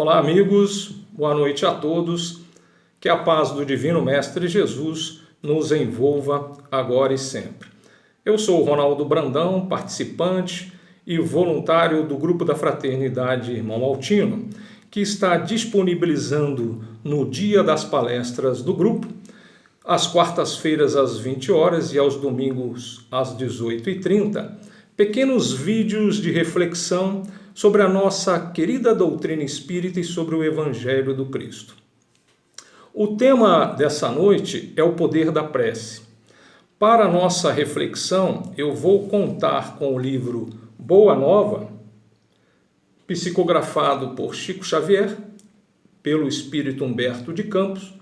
Olá, amigos, boa noite a todos. Que a paz do Divino Mestre Jesus nos envolva agora e sempre. Eu sou o Ronaldo Brandão, participante e voluntário do grupo da Fraternidade Irmão Altino, que está disponibilizando no dia das palestras do grupo, às quartas-feiras às 20 horas e aos domingos às 18h30, pequenos vídeos de reflexão sobre a nossa querida doutrina espírita e sobre o Evangelho do Cristo. O tema dessa noite é o poder da prece. Para a nossa reflexão, eu vou contar com o livro Boa Nova, psicografado por Chico Xavier, pelo espírito Humberto de Campos,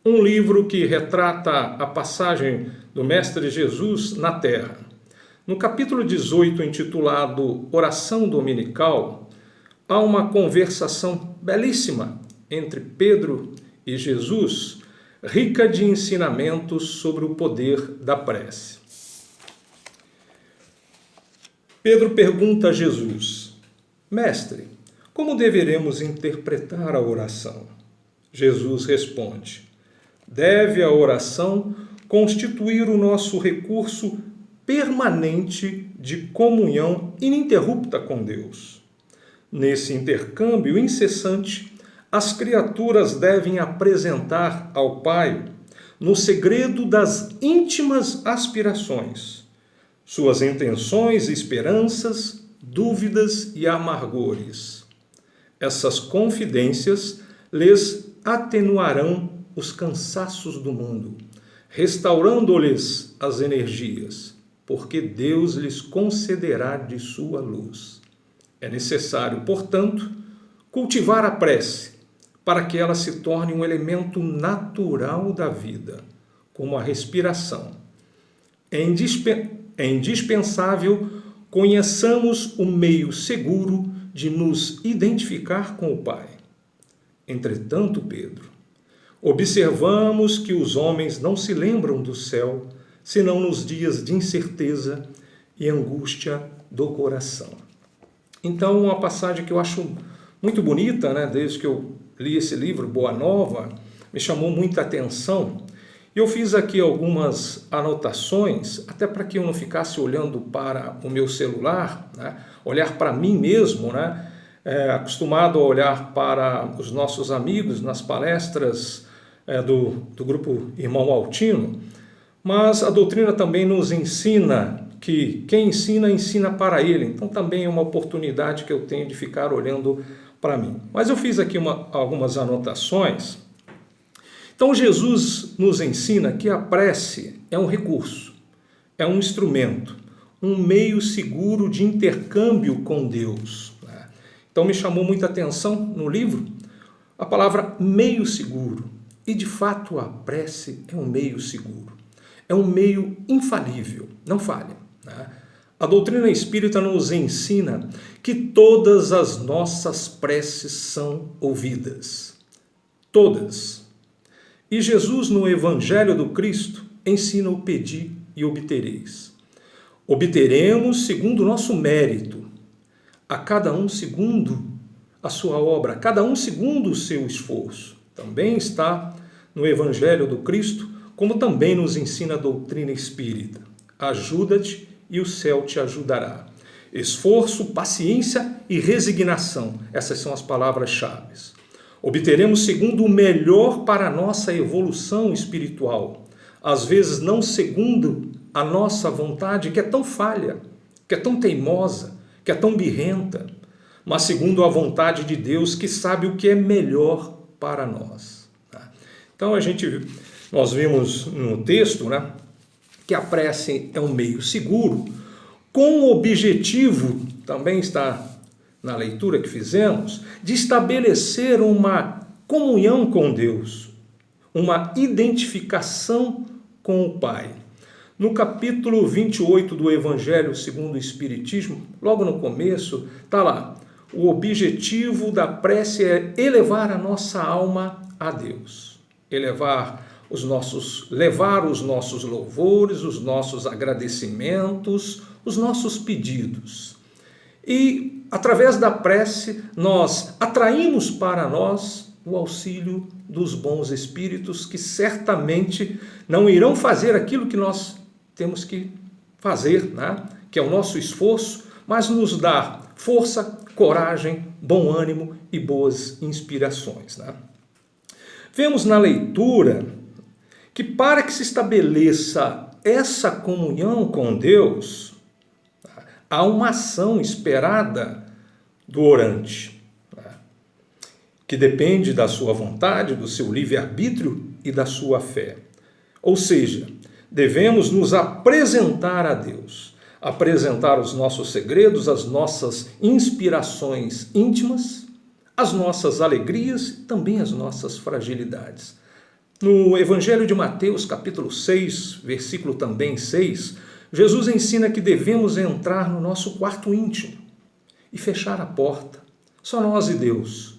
um livro que retrata a passagem do Mestre Jesus na Terra. No capítulo 18, intitulado Oração Dominical, há uma conversação belíssima entre Pedro e Jesus, rica de ensinamentos sobre o poder da prece. Pedro pergunta a Jesus: Mestre, como deveremos interpretar a oração? Jesus responde: deve a oração constituir o nosso recurso permanente de comunhão ininterrupta com Deus. Nesse intercâmbio incessante, as criaturas devem apresentar ao Pai, no segredo das íntimas aspirações, suas intenções, esperanças, dúvidas e amargores. Essas confidências lhes atenuarão os cansaços do mundo, restaurando-lhes as energias, porque Deus lhes concederá de sua luz. É necessário, portanto, cultivar a prece, para que ela se torne um elemento natural da vida, como a respiração. É indispensável conheçamos o meio seguro de nos identificar com o Pai. Entretanto, Pedro, observamos que os homens não se lembram do céu, senão nos dias de incerteza e angústia do coração. Então, uma passagem que eu acho muito bonita, desde que eu li esse livro, Boa Nova, me chamou muita atenção. E eu fiz aqui algumas anotações, até para que eu não ficasse olhando para o meu celular, olhar para mim mesmo, acostumado a olhar para os nossos amigos nas palestras do grupo Irmão Altino, mas a doutrina também nos ensina que quem ensina, ensina para ele. Então também é uma oportunidade que eu tenho de ficar olhando para mim. Mas eu fiz aqui algumas anotações. Então Jesus nos ensina que a prece é um recurso, é um instrumento, um meio seguro de intercâmbio com Deus. Então me chamou muita atenção no livro a palavra meio seguro. E de fato a prece é um meio seguro. É um meio infalível, não falha. A doutrina espírita nos ensina que todas as nossas preces são ouvidas. Todas. E Jesus, no Evangelho do Cristo, ensina o pedir e obtereis. Obteremos segundo o nosso mérito, a cada um segundo a sua obra, a cada um segundo o seu esforço. Também está no Evangelho do Cristo, como também nos ensina a doutrina espírita. Ajuda-te e o céu te ajudará. Esforço, paciência e resignação. Essas são as palavras-chave. Obteremos segundo o melhor para a nossa evolução espiritual. Às vezes não segundo a nossa vontade, que é tão falha, que é tão teimosa, que é tão birrenta, mas segundo a vontade de Deus, que sabe o que é melhor para nós. Então nós vimos no texto, que a prece é um meio seguro, com o objetivo, também está na leitura que fizemos, de estabelecer uma comunhão com Deus, uma identificação com o Pai. No capítulo 28 do Evangelho segundo o Espiritismo, logo no começo, está lá: o objetivo da prece é elevar a nossa alma a Deus, levar os nossos louvores, os nossos agradecimentos, os nossos pedidos. E através da prece, nós atraímos para nós o auxílio dos bons espíritos, que certamente não irão fazer aquilo que nós temos que fazer, né? Que é o nosso esforço, mas nos dá força, coragem, bom ânimo e boas inspirações, né? Vemos na leitura que para que se estabeleça essa comunhão com Deus, há uma ação esperada do orante, que depende da sua vontade, do seu livre-arbítrio e da sua fé. Ou seja, devemos nos apresentar a Deus, apresentar os nossos segredos, as nossas inspirações íntimas, as nossas alegrias e também as nossas fragilidades. No Evangelho de Mateus, capítulo 6, versículo também 6, Jesus ensina que devemos entrar no nosso quarto íntimo e fechar a porta, só nós e Deus,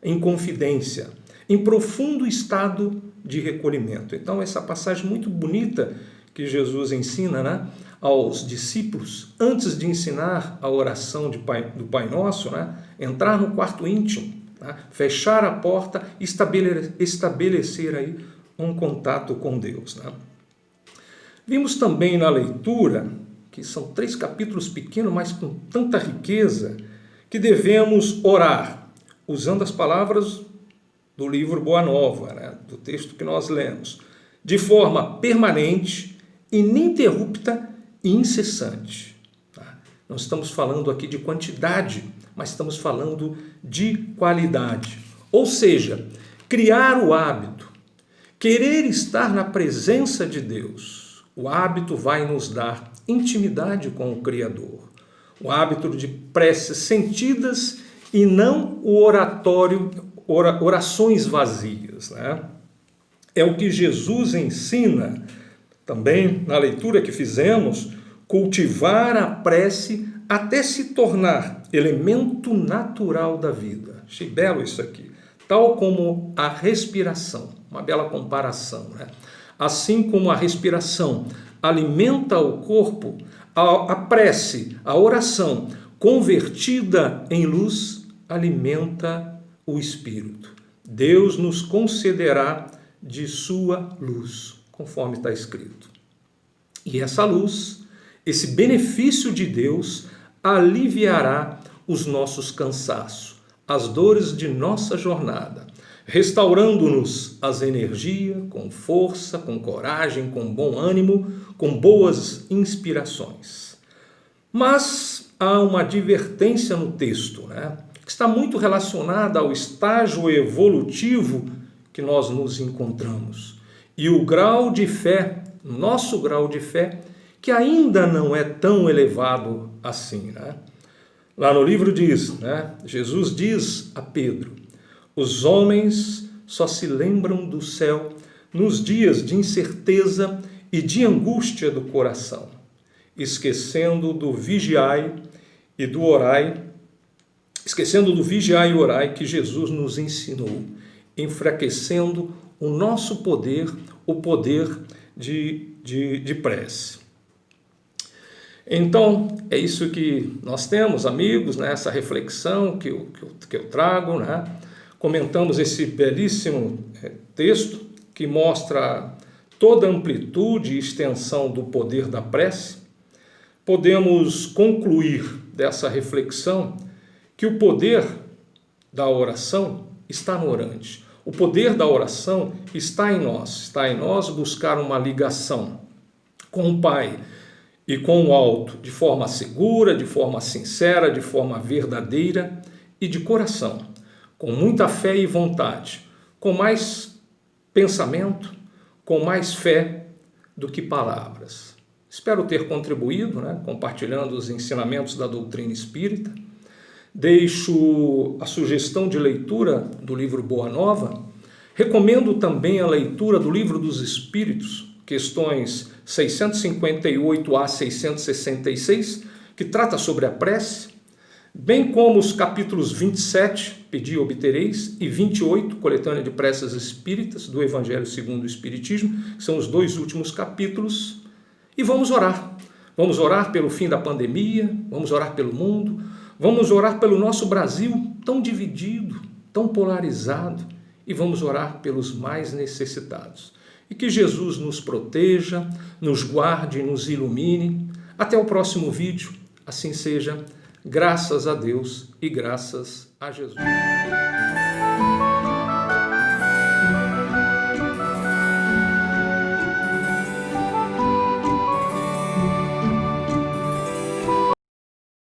em confidência, em profundo estado de recolhimento. Então, essa passagem muito bonita que Jesus ensina, né, aos discípulos, antes de ensinar a oração do Pai Nosso, né, entrar no quarto íntimo, né, fechar a porta, estabelecer aí um contato com Deus, né. Vimos também na leitura, que são 3 capítulos pequenos, mas com tanta riqueza, que devemos orar, usando as palavras do livro Boa Nova, né, do texto que nós lemos, de forma permanente, ininterrupta e incessante. Não estamos falando aqui de quantidade, mas estamos falando de qualidade. Ou seja, criar o hábito, querer estar na presença de Deus. O hábito vai nos dar intimidade com o Criador. O hábito de preces sentidas e não o orações vazias, né? É o que Jesus ensina também na leitura que fizemos, cultivar a prece até se tornar elemento natural da vida. Achei belo isso aqui. Tal como a respiração, uma bela comparação, né? Assim como a respiração alimenta o corpo, a prece, a oração convertida em luz, alimenta o espírito. Deus nos concederá de sua luz, conforme está escrito. E essa luz, esse benefício de Deus, aliviará os nossos cansaços, as dores de nossa jornada, restaurando-nos as energias, com força, com coragem, com bom ânimo, com boas inspirações. Mas há uma advertência no texto, né, que está muito relacionada ao estágio evolutivo que nós nos encontramos. E o grau de fé, nosso grau de fé, que ainda não é tão elevado assim, né? Lá no livro diz, né, Jesus diz a Pedro: os homens só se lembram do céu nos dias de incerteza e de angústia do coração, esquecendo do vigiai e orai que Jesus nos ensinou, enfraquecendo o nosso poder, o poder de prece. Então, é isso que nós temos, amigos, né? Essa reflexão que eu trago, né? Comentamos esse belíssimo texto que mostra toda a amplitude e extensão do poder da prece. Podemos concluir dessa reflexão que o poder da oração está no orante. O poder da oração está em nós buscar uma ligação com o Pai e com o alto, de forma segura, de forma sincera, de forma verdadeira e de coração, com muita fé e vontade, com mais pensamento, com mais fé do que palavras. Espero ter contribuído, né, compartilhando os ensinamentos da doutrina espírita. Deixo a sugestão de leitura do livro Boa Nova. Recomendo também a leitura do Livro dos Espíritos, questões 658 a 666, que trata sobre a prece, bem como os capítulos 27, Pedi e Obtereis, e 28, Coletânea de Preces Espíritas, do Evangelho segundo o Espiritismo, que são os 2 últimos capítulos, e vamos orar. Vamos orar pelo fim da pandemia, vamos orar pelo mundo, Vamos orar pelo nosso Brasil tão dividido, tão polarizado, e vamos orar pelos mais necessitados. E que Jesus nos proteja, nos guarde e nos ilumine. Até o próximo vídeo. Assim seja. Graças a Deus e graças a Jesus.